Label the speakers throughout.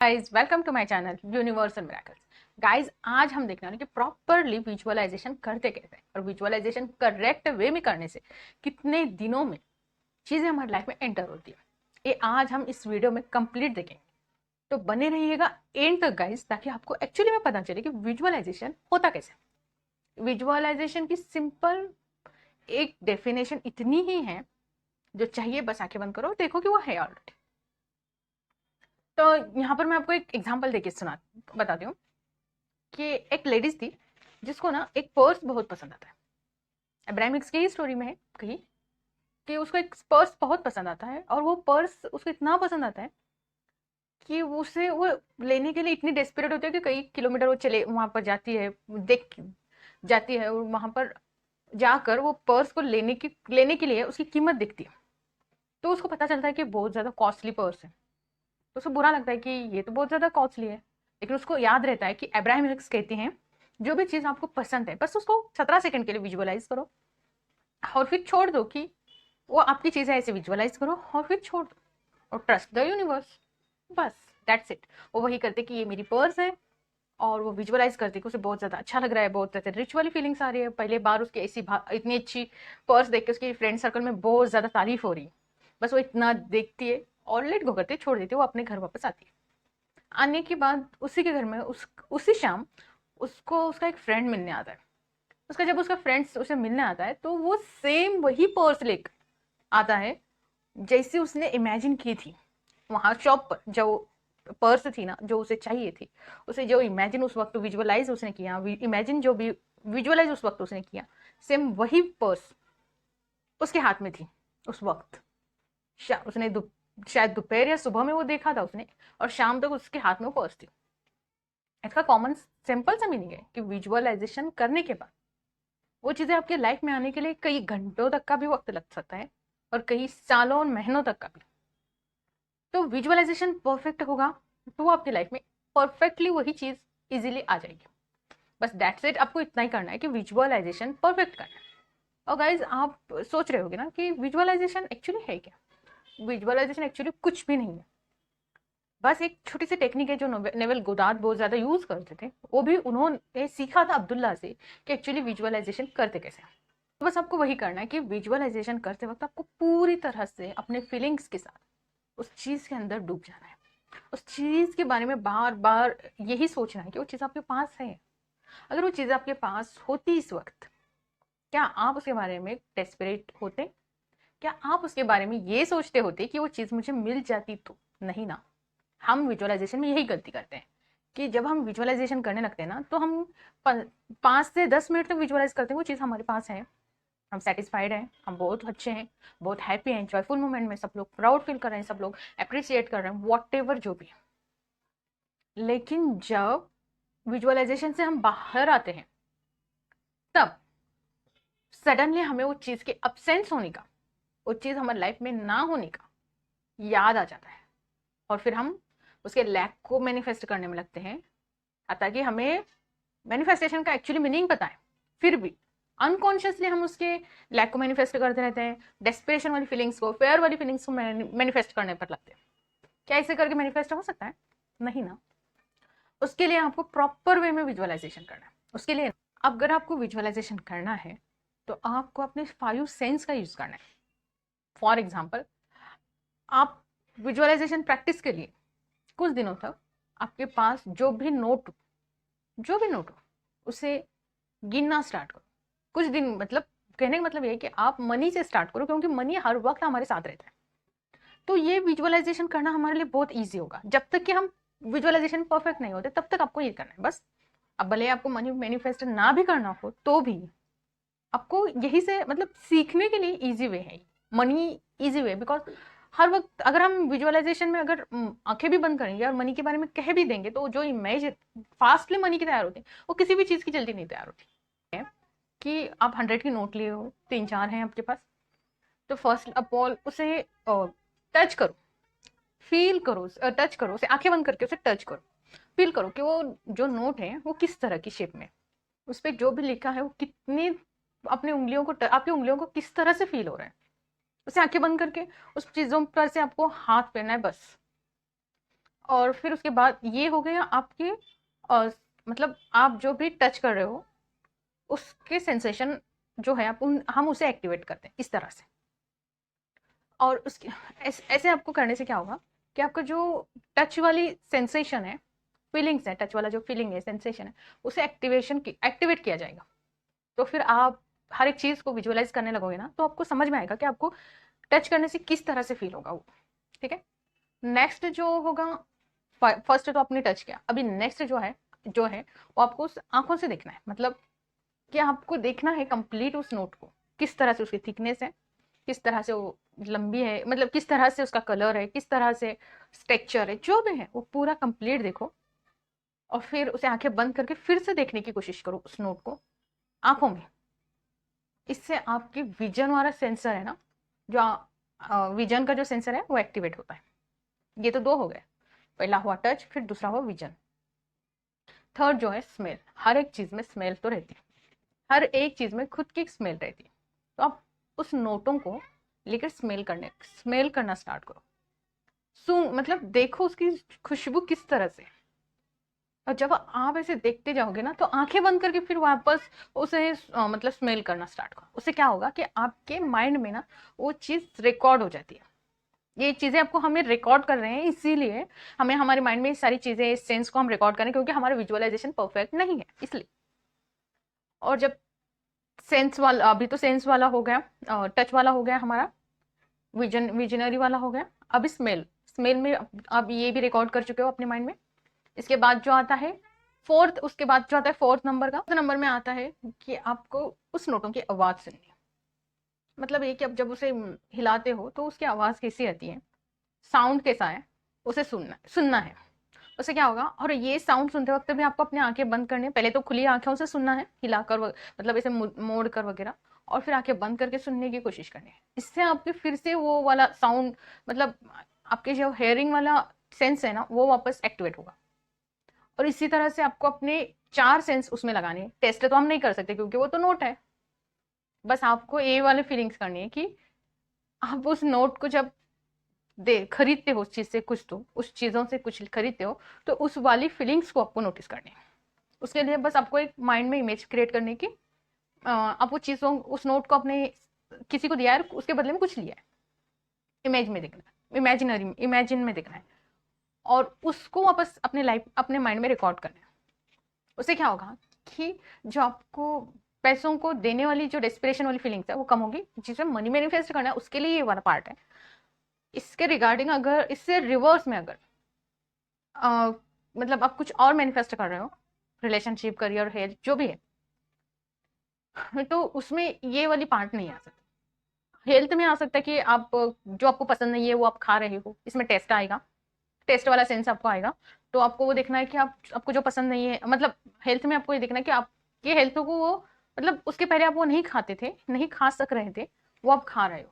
Speaker 1: Guys welcome to my channel universal miracles. Guys आज हम देखने वाले कि प्रॉपरली विजुअलाइजेशन करते कैसे हैं और विजुअलाइजेशन करेक्ट वे में करने से कितने दिनों में चीजें हमारी लाइफ में एंटर होती है। ये आज हम इस वीडियो में कंप्लीट देखेंगे, तो बने रहिएगा एंड तक गाइज, ताकि आपको एक्चुअली में पता चले कि विजुअलाइजेशन होता कैसे। विजुअलाइजेशन की सिंपल एक डेफिनेशन इतनी ही है, जो चाहिए बस आंखें बंद करो देखो कि वो है ऑलरेडी। तो यहाँ पर मैं आपको एक एग्जांपल देके बताती हूँ कि एक लेडीज थी जिसको ना एक पर्स बहुत पसंद आता है। अब्राहमिक्स की ही स्टोरी में है कही कि उसको एक पर्स बहुत पसंद आता है, और वो पर्स उसको इतना पसंद आता है कि वो लेने के लिए इतनी डेस्परेट होती है कि कई किलोमीटर वो चले वहां पर जाती है, देख जाती है, और वहां पर जाकर वो पर्स को लेने के लिए उसकी कीमत दिखती है। तो उसको पता चलता है कि बहुत ज्यादा कॉस्टली पर्स है। तो उसको बुरा लगता है कि ये तो बहुत ज्यादा कॉस्टली है, लेकिन उसको याद रहता है कि अब्राहम हिक्स कहती हैं जो भी चीज आपको पसंद है बस उसको 17 सेकंड के लिए विजुअलाइज करो और फिर छोड़ दो, कि वो आपकी चीजें ऐसे विजुअलाइज करो और फिर छोड़ दो और ट्रस्ट द यूनिवर्स। बस दैट्स इट। वो वही करते कि ये मेरी पर्स है, और वो विजुअलाइज करते कि उसे बहुत ज्यादा अच्छा लग रहा है, बहुत ज्यादा रिच वाली फीलिंग्स आ रही है। पहले बार उसकी इतनी अच्छी पर्स देख के उसकी फ्रेंड सर्कल में बहुत ज्यादा तारीफ हो रही है, बस वो इतना देखती है और लेट गो करते छोड़ देती है, वो अपने घर वापस आती है। आने के बाद उसी के घर में उसी शाम उसको उसका एक फ्रेंड मिलने आता है। जब उसका फ्रेंड उसे मिलने आता है तो वो सेम वही पर्स लेकर आता है जैसे उसने इमेजिन की थी वहां शॉप पर। जो पर्स थी ना जो उसे चाहिए थी, उसे जो इमेजिन उस वक्त विजुअलाइज उसने किया, इमेजिन जो भी विजुअलाइज उस वक्त उसने किया, सेम वही पर्स उसके हाथ में थी उस वक्त। उसने शायद दोपहर या सुबह में वो देखा था उसने, और शाम तक उसके हाथ में वो पर्स थी। इसका कॉमन सिंपल सा मीनिंग है कि विजुअलाइजेशन करने के बाद वो चीजें आपके लाइफ में आने के लिए कई घंटों तक का भी वक्त लग सकता है, और कई सालों और महीनों तक का भी। तो विजुअलाइजेशन परफेक्ट होगा तो वो आपकी लाइफ में परफेक्टली वही चीज इजीली आ जाएगी। बस दैट्स इट। आपको इतना ही करना है कि विजुअलाइजेशन परफेक्ट करना है। और गाइज आप सोच रहे होगे ना कि विजुअलाइजेशन एक्चुअली है क्या। विजुअलाइजेशन एक्चुअली कुछ भी नहीं है, बस एक छोटी सी टेक्निक है जो नेवल गोदार्ड बहुत ज्यादा यूज करते थे। वो भी उन्होंने सीखा था अब्दुल्ला से कि एक्चुअली विजुअलाइजेशन करते कैसे। तो बस आपको वही करना है कि विजुअलाइजेशन करते वक्त आपको पूरी तरह से अपने फीलिंग्स के साथ उस चीज के अंदर डूब जाना है। उस चीज के बारे में बार बार यही सोचना है कि वो चीज आपके पास है। अगर वो चीज आपके पास होती इस वक्त, क्या आप उसके बारे में डेस्परेट होते? क्या आप उसके बारे में ये सोचते होते कि वो चीज मुझे मिल जाती? तो नहीं ना। हम विजुअलाइजेशन में यही गलती करते हैं कि जब हम विजुअलाइजेशन करने लगते हैं ना, तो हम 5 से 10 मिनट तक विजुअलाइज करते हैं वो चीज़ हमारे पास है, हम सेटिस्फाइड हैं, हम बहुत अच्छे हैं, बहुत हैप्पी हैं, जॉयफुल मोमेंट में सब लोग प्राउड फील कर रहे हैं, सब लोग अप्रिशिएट कर रहे हैं, वॉट एवर जो भी है। लेकिन जब विजुअलाइजेशन से हम बाहर आते हैं, तब सडनली हमें वो चीज़ के अब्सेंस होने का, वो चीज़ हमारी लाइफ में ना होने का याद आ जाता है, और फिर हम उसके लैक को मैनिफेस्ट करने में लगते हैं। ताकि हमें मैनिफेस्टेशन का एक्चुअली मीनिंग पता है, फिर भी अनकॉन्शियसली हम उसके लैक को मैनिफेस्ट करते रहते हैं, डेस्परेशन वाली फीलिंग्स को, फेयर वाली फीलिंग्स को मैनिफेस्ट करने पर लगते हैं। क्या इसे करके मैनिफेस्ट हो सकता है? नहीं ना। उसके लिए आपको प्रॉपर वे में विजुअलाइजेशन करना है। उसके लिए अगर आपको विजुअलाइजेशन करना है तो आपको अपने 5 सेंस का यूज करना है। फॉर एग्जाम्पल, आप विजुअलाइजेशन प्रैक्टिस के लिए कुछ दिनों तक आपके पास जो भी नोट हो उसे गिनना स्टार्ट करो। कुछ दिन, मतलब कहने का मतलब ये है कि आप मनी से स्टार्ट करो, क्योंकि मनी हर वक्त हमारे साथ रहता है। तो ये विजुअलाइजेशन करना हमारे लिए बहुत ईजी होगा। जब तक कि हम विजुअलाइजेशन परफेक्ट नहीं होते तब तक आपको ये करना है बस। अब भले आपको मनी मैनिफेस्ट ना भी करना हो तो भी आपको यही से, मतलब सीखने के लिए इजी वे है मनी। इजी वे, बिकॉज हर वक्त अगर हम विजुअलाइजेशन में अगर आंखें भी बंद करेंगे और मनी के बारे में कह भी देंगे, तो जो इमेज फास्टली मनी की तैयार होती है वो किसी भी चीज की जल्दी नहीं तैयार होती है। कि आप 100 की नोट लिए हो, 3-4 हैं आपके पास, तो फर्स्ट ऑफ ऑल उसे टच करो, फील करो, टच करो उसे, आंखें बंद करके उसे टच करो, फील करो कि वो जो नोट है वो किस तरह की शेप में, उस पर जो भी लिखा है वो कितनी अपनी उंगलियों को, आपकी उंगलियों को किस तरह से फील हो रहा है। उसे आंखें बंद करके उस चीजों पर से आपको हाथ फेरना है बस। और फिर उसके बाद ये हो गया आपके मतलब आप जो भी टच कर रहे हो उसके सेंसेशन जो है हम उसे एक्टिवेट करते हैं इस तरह से। और उसके ऐसे आपको करने से क्या होगा कि आपका जो टच वाली सेंसेशन है, फीलिंग्स है, टच वाला जो फीलिंग है, सेंसेशन है, उसे एक्टिवेट किया जाएगा। तो फिर आप हर एक चीज को विजुअलाइज करने लगोगे ना, तो आपको समझ में आएगा कि आपको टच करने से किस तरह से फील होगा वो। ठीक है। नेक्स्ट जो होगा, फर्स्ट तो आपने टच किया, अभी नेक्स्ट जो है वो आपको उस आंखों से देखना है। मतलब कि आपको देखना है कंप्लीट उस नोट को, किस तरह से उसकी थिकनेस है, किस तरह से वो लंबी है, मतलब किस तरह से उसका कलर है, किस तरह से स्ट्रक्चर है, जो भी है वो पूरा कंप्लीट देखो। और फिर उसे आंखें बंद करके फिर से देखने की कोशिश करो उस नोट को आंखों में। इससे आपकी विजन वाला सेंसर है ना, जो विजन का जो सेंसर है वो एक्टिवेट होता है। ये तो दो हो गए, पहला हुआ टच, फिर दूसरा हुआ विजन। थर्ड जो है स्मेल। हर एक चीज में स्मेल तो रहती है, हर एक चीज में खुद की स्मेल रहती है। तो आप उस नोटों को लेकर स्मेल करना स्टार्ट करो। मतलब देखो उसकी खुशबू किस तरह से। और जब आप ऐसे देखते जाओगे ना, तो आंखें बंद करके फिर वापस उसे मतलब स्मेल करना स्टार्ट करो। उससे क्या होगा कि आपके माइंड में ना वो चीज रिकॉर्ड हो जाती है। ये चीजें आपको हमें रिकॉर्ड कर रहे हैं, इसीलिए हमें हमारे माइंड में ये सारी चीजें, इस सेंस को हम रिकॉर्ड करें, क्योंकि हमारा विजुअलाइजेशन परफेक्ट नहीं है इसलिए। और जब सेंस वाला, अभी तो सेंस वाला हो गया, टच वाला हो गया हमारा, विजनरी वाला हो गया। अभी स्मेल। स्मेल में आप ये भी रिकॉर्ड कर चुके हो अपने माइंड में। इसके बाद जो आता है उसके बाद जो आता है फोर्थ नंबर का, नंबर में आता है कि आपको उस नोटों की आवाज सुननी है। मतलब ये कि अब जब उसे हिलाते हो तो उसकी आवाज कैसी आती है, साउंड कैसा है, उसे सुनना है। उससे क्या होगा, और ये साउंड सुनते वक्त भी आपको अपनी आंखें बंद करनी है। पहले तो खुली आंखों से सुनना है, हिलाकर मतलब ऐसे मोड़ कर वगैरह, और फिर आंखें बंद करके सुनने की कोशिश करनी है। इससे आपके फिर से वो वाला साउंड, मतलब आपके जो हेयरिंग वाला सेंस है ना, वो वापस एक्टिवेट होगा। और इसी तरह से आपको अपने 4 सेंस उसमें लगाने हैं। टेस्ट तो हम नहीं कर सकते क्योंकि वो तो नोट है। बस आपको ये वाले फीलिंग्स करनी है कि आप उस नोट को जब दे खरीदते हो, उस चीज से कुछ, तो उस चीजों से कुछ खरीदते हो, तो उस वाली फीलिंग्स को आपको नोटिस करनी है। उसके लिए बस आपको एक माइंड में इमेज क्रिएट करने की, आप वो चीजों, उस नोट को अपने किसी को दिया है, उसके बदले में कुछ लिया है, इमेज में देखना है, इमेजिन में देखना है, और उसको वापस अपने लाइफ, अपने माइंड में रिकॉर्ड करना है। उससे क्या होगा कि जो आपको पैसों को देने वाली जो डेस्पिरेशन वाली फीलिंग्स है वो कम होगी। जिसमें मनी मैनिफेस्ट करना है उसके लिए ये वाला पार्ट है। इसके रिगार्डिंग अगर इससे रिवर्स में अगर मतलब आप कुछ और मैनिफेस्ट कर रहे हो, रिलेशनशिप, करियर, हेल्थ, जो भी है, तो उसमें ये वाली पार्ट नहीं आ सकती। हेल्थ में आ सकता है कि आप जो आपको पसंद नहीं है वो आप खा रहे हो, इसमें टेस्ट आएगा, टेस्ट वाला सेंस आपको आएगा। तो आपको वो देखना है कि आपको जो पसंद नहीं है, मतलब हेल्थ में आपको ये देखना है कि आपके हेल्थ को वो, मतलब उसके पहले आप वो नहीं खाते थे, नहीं खा सक रहे थे, वो आप खा रहे हो।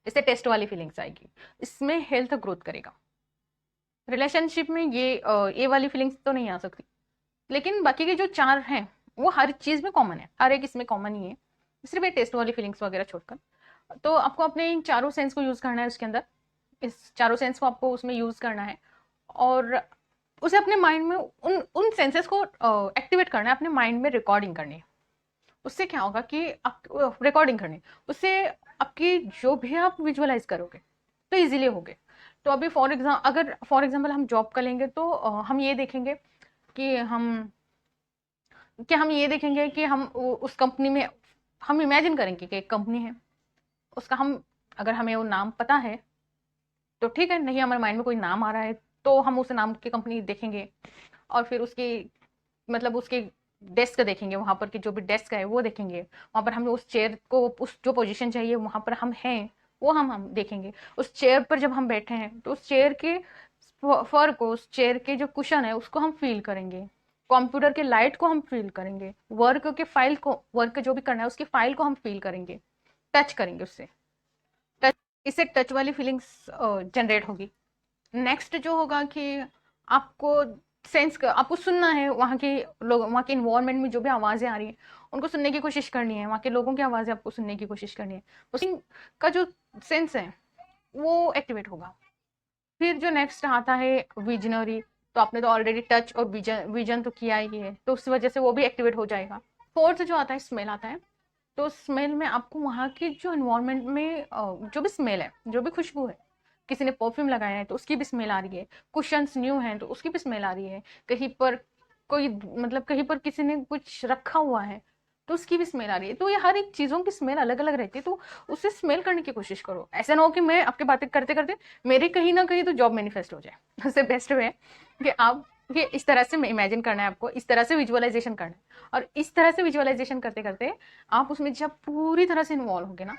Speaker 1: इससे टेस्ट वाली फीलिंग्स आएगी, इसमें हेल्थ ग्रोथ करेगा। रिलेशनशिप में ये वाली फीलिंग्स तो नहीं आ सकती। लेकिन बाकी के जो 4 हैं वो हर चीज में कॉमन है, हर एक इसमें कॉमन ही है, सिर्फ ये टेस्ट वाली फीलिंग्स वगैरह छोड़कर। तो आपको अपने इन चारों सेंस को यूज करना है उसके अंदर, इस चारों सेंस को आपको उसमें यूज करना है। और उसे अपने माइंड में उन उन सेंसेस को एक्टिवेट करना है, अपने माइंड में रिकॉर्डिंग करनी है। उससे क्या होगा कि आप रिकॉर्डिंग करनी, उससे आपकी जो भी आप विजुअलाइज करोगे तो इजीली होगे। तो अभी फॉर एग्जाम्पल हम जॉब का लेंगे, तो हम ये देखेंगे कि हम उस कंपनी में, हम इमेजिन करेंगे कि एक कंपनी है, उसका हम, अगर हमें वो नाम पता है तो ठीक है, नहीं हमारे माइंड में कोई नाम आ रहा है तो हम उस नाम की कंपनी देखेंगे। और फिर उसकी, मतलब उसके डेस्क देखेंगे, वहां पर की जो भी डेस्क है वो देखेंगे, वहां पर हमें उस चेयर को, उस जो पोजीशन चाहिए वहां पर हम हैं वो हम देखेंगे। उस चेयर पर जब हम बैठे हैं तो उस चेयर के फर को, उस चेयर के जो कुशन है उसको हम फील करेंगे, कंप्यूटर के लाइट को हम फील करेंगे, वर्क जो भी करना है उसकी फाइल को हम फील करेंगे, टच करेंगे उससे। टच, इससे टच वाली फीलिंग्स जनरेट होगी। नेक्स्ट जो होगा कि आपको आपको सुनना है, वहाँ के इन्वायरमेंट में जो भी आवाज़ें आ रही हैं उनको सुनने की कोशिश करनी है, वहाँ के लोगों की आवाज़ें आपको सुनने की कोशिश करनी है। उसी का जो सेंस है वो एक्टिवेट होगा। फिर जो नेक्स्ट आता है विजनरी, तो आपने तो ऑलरेडी टच और विजन विजन तो किया ही है, तो उस वजह से वो भी एक्टिवेट हो जाएगा। फोर्थ जो आता है स्मेल आता है, तो स्मेल में आपको वहाँ की जो इन्वायरमेंट में जो भी स्मेल है, जो भी खुशबू है, किसी ने परफ्यूम लगाया है तो उसकी भी स्मेल आ रही है, कुशन्स न्यू हैं तो उसकी भी स्मेल आ रही है, कहीं पर कोई मतलब कहीं पर किसी ने कुछ रखा हुआ है तो उसकी भी स्मेल आ रही है। तो ये हर एक चीज़ों की स्मेल अलग अलग रहती है, तो उसे स्मेल करने की कोशिश करो। ऐसा ना हो कि मैं आपकी बातें करते करते मेरे कहीं ना कहीं तो जॉब मैनिफेस्ट हो जाए। उससे बेस्ट वे है कि आप ये इस तरह से इमेजिन करना है, आपको इस तरह से विजुअलाइजेशन करना है, और इस तरह से विजुअलाइजेशन करते करते आप उसमें जब पूरी तरह से इन्वॉल्व होगे ना,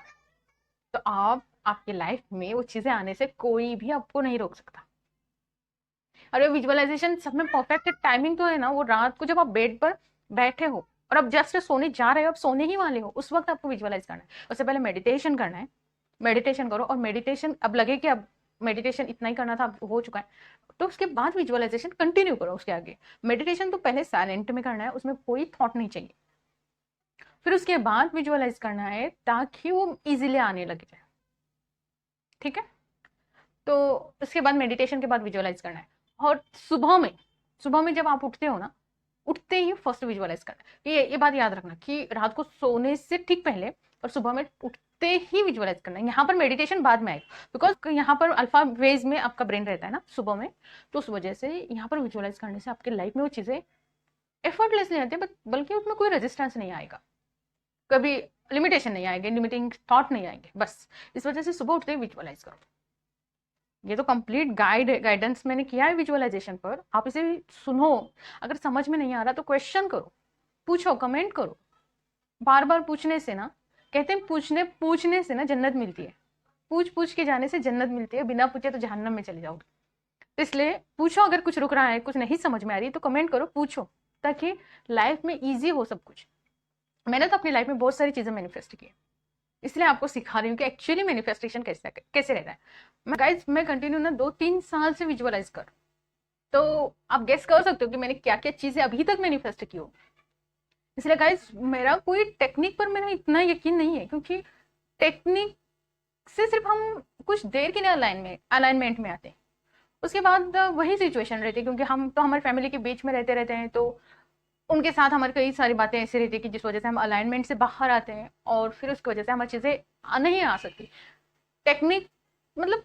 Speaker 1: तो आप आपकी लाइफ में वो चीजें आने से कोई भी आपको नहीं रोक सकता। और ये विजुअलाइजेशन सब में परफेक्ट टाइमिंग तो है ना, वो रात को जब आप बेड पर बैठे हो और अब जस्ट सोने जा रहे हो, अब सोने ही वाले हो, उस वक्त आपको विजुअलाइज करना है। उससे पहले मेडिटेशन करना है, मेडिटेशन करो, और मेडिटेशन अब लगे कि अब मेडिटेशन इतना ही करना था, अब हो चुका है, तो उसके बाद विजुअलाइजेशन कंटिन्यू करो उसके आगे। मेडिटेशन तो पहले साइलेंट में करना है, उसमें कोई थॉट नहीं चाहिए, फिर उसके बाद विजुअलाइज करना है ताकि वो इजीली आने लगे जाए। ठीक है, तो उसके बाद मेडिटेशन के बाद विजुअलाइज करना है। और सुबह में जब आप उठते हो ना, उठते ही फर्स्ट विजुअलाइज करना है। ये बात याद रखना कि रात को सोने से ठीक पहले और सुबह में उठते ही विजुअलाइज करना है। यहाँ पर मेडिटेशन बाद में आएगा, बिकॉज यहाँ पर अल्फा वेज में आपका ब्रेन रहता है ना सुबह में, तो उस वजह से यहाँ पर विजुअलाइज करने से आपके लाइफ में वो चीज़ें एफर्टलेसली आती है, बल्कि उसमें कोई रेजिस्टेंस नहीं आएगा, कभी लिमिटेशन नहीं आएगी, लिमिटिंग थॉट नहीं आएंगे। बस इस वजह से सुबह उठते ही विजुअलाइज करो। ये तो कंप्लीट गाइडेंस मैंने किया है विजुअलाइजेशन पर, आप इसे सुनो। अगर समझ में नहीं आ रहा तो क्वेश्चन करो, पूछो, कमेंट करो। बार बार पूछने से ना, कहते हैं पूछने पूछने से ना जन्नत मिलती है, पूछ पूछ के जाने से जन्नत मिलती है, बिना पूछे तो जहन्नम में चले जाओगे। तो इसलिए पूछो, अगर कुछ रुक रहा है, कुछ नहीं समझ में आ रही तो कमेंट करो, पूछो, ताकि लाइफ में ईजी हो सब कुछ। मैंने तो अपनी लाइफ में बहुत सारी चीजें मैनिफेस्ट की है, इसलिए आपको सिखा रही हूँ कि एक्चुअली मैनिफेस्टेशन कैसे कैसे रहता है। मैं कंटिन्यू ना 2-3 साल से विजुअलाइज कर, तो आप गेस कर सकते हो कि मैंने क्या क्या चीजें अभी तक मैनिफेस्ट की हो। इसलिए गाइज मेरा कोई टेक्निक पर मेरा इतना यकीन नहीं है, क्योंकि टेक्निक से सिर्फ हम कुछ देर के लिए अलाइनमेंट में आते हैं, उसके बाद वही सिचुएशन रहती है, क्योंकि हम तो हमारी फैमिली के बीच में रहते रहते हैं, तो उनके साथ हमारी कई सारी बातें ऐसी रहती है कि जिस वजह से हम अलाइनमेंट से बाहर आते हैं, और फिर उसकी वजह से हमारी चीज़ें नहीं आ सकती। टेक्निक मतलब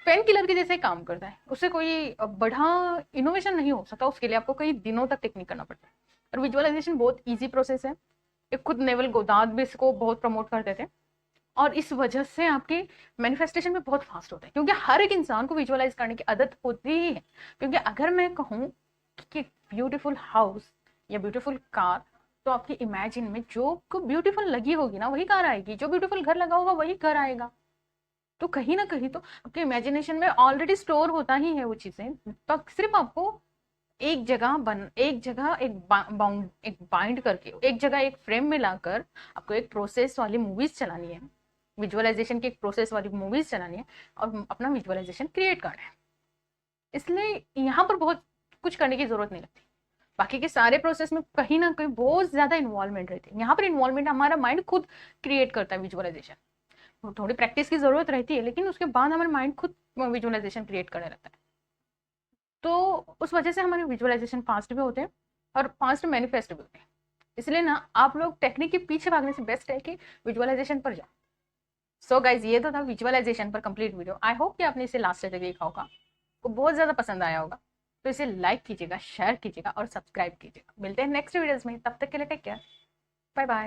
Speaker 1: पेन किलर के जैसे काम करता है, उससे कोई बड़ा इनोवेशन नहीं हो सकता, उसके लिए आपको कई दिनों तक टेक्निक करना पड़ता है। और विजुअलाइजेशन बहुत ईजी प्रोसेस है, एक खुद नेवल गोदाद भी इसको बहुत प्रमोट करते थे, और इस वजह से आपके मैनिफेस्टेशन में बहुत फास्ट होता है, क्योंकि हर एक इंसान को विजुअलाइज करने की आदत होती ही है। क्योंकि अगर मैं कहूँ कि ब्यूटीफुल हाउस या ब्यूटीफुल कार, तो आपकी इमेजिन में जो को ब्यूटीफुल लगी होगी ना वही कार आएगी, जो ब्यूटीफुल घर लगा होगा वही घर आएगा। तो कहीं ना कहीं तो आपके इमेजिनेशन में ऑलरेडी स्टोर होता ही है वो चीजें, तो सिर्फ आपको एक बाइंड करके एक जगह एक फ्रेम में लाकर आपको एक प्रोसेस वाली मूवीज चलानी है, विजुअलाइजेशन की एक प्रोसेस वाली मूवीज चलानी है, और अपना विजुअलाइजेशन क्रिएट करना है। इसलिए यहाँ पर बहुत कुछ करने की जरूरत नहीं लगती। बाकी के सारे प्रोसेस में कहीं ना कहीं बहुत ज्यादा इन्वॉल्वमेंट रहती है, यहाँ पर इन्वॉल्वमेंट हमारा माइंड खुद क्रिएट करता है विजुअलाइजेशन। थोड़ी प्रैक्टिस की जरूरत रहती है, लेकिन उसके बाद हमारा माइंड खुद विजुअलाइजेशन क्रिएट करने लगता है। तो उस वजह से हमारे विजुअलाइजेशन फास्ट भी होते हैं और फास्ट मैनिफेस्ट भी होते हैं। इसलिए ना आप लोग टेक्निक के पीछे भागने से बेस्ट है कि विजुअलाइजेशन पर जाओ। सो गाइज ये तो था विजुअलाइजेशन पर कंप्लीट वीडियो। आई होप कि आपने इसे लास्ट तक देखा होगा, आपको बहुत ज्यादा पसंद आया होगा। तो इसे लाइक कीजिएगा, शेयर कीजिएगा और सब्सक्राइब कीजिएगा। मिलते हैं नेक्स्ट वीडियोज में, तब तक के लिए टेक केयर, बाय बाय।